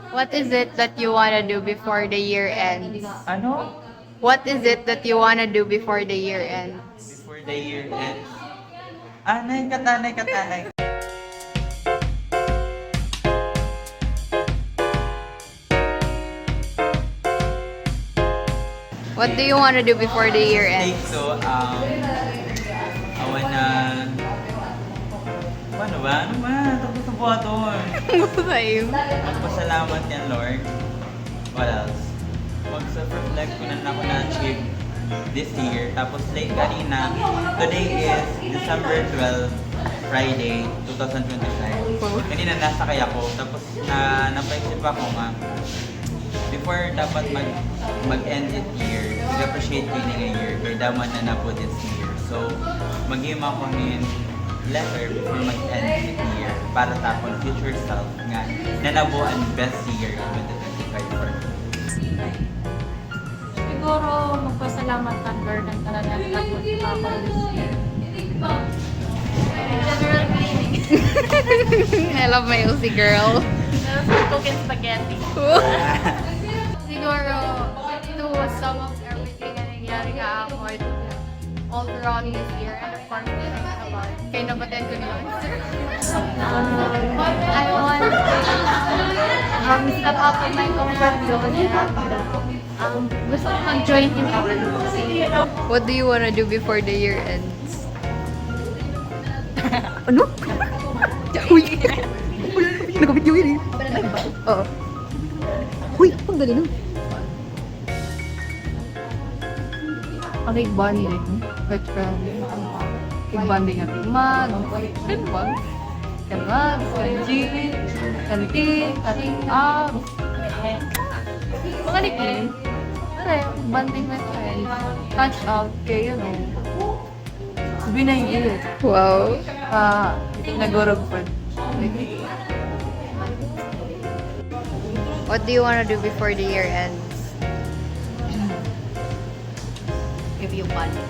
What is it that you wanna do before the year ends? Ano? What is it that you wanna do before the year ends? Before the year ends. Anay katanay katanay. What do you wanna do before the year Think ends? so, I wanna... Ano ba? Ano ba? Tapos na buhaton. Same. Magpasalamat yan, Lord. What else? Mag-self-reflect kung ano ako na-achieve this year. Tapos like kanina, today is December 12, Friday, 2025. Kanina nasakay ako. Tapos napaisip ako nga, before dapat mag-end it year, appreciate ko yung year, kaya daman na po this year. So, mag-game ako ng letter before mag-end it year para tapon future self nga nanabuan best year 2025 for me. Siguro magpasalamat ka Lord ng talagang tapos ako this year. General cleaning. I love my OC girl. Cooking spaghetti. Siguro, to sum up everything na nangyari ka ako all throughout this year and of course, about kay nabatin ko naman. I want step up in my comfort zone and gusto ko mag-join in our What do you wanna do before the year ends? Ano? Uy! Nag-video yun eh. Oo. Uy! Pagdali nun. Okay, bonding. With friends. Bonding at mag. Mag. Kanag. Kanjin. Kantin. Kating up. Mga nickname. Pero, bonding with friends. Catch up. Kaya, sabi na yung ilit. Wow. Nagurog pa. What do you want to do before the year ends? Review poly.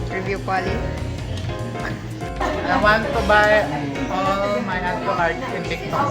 Review poly? I want to buy all my art in TikTok.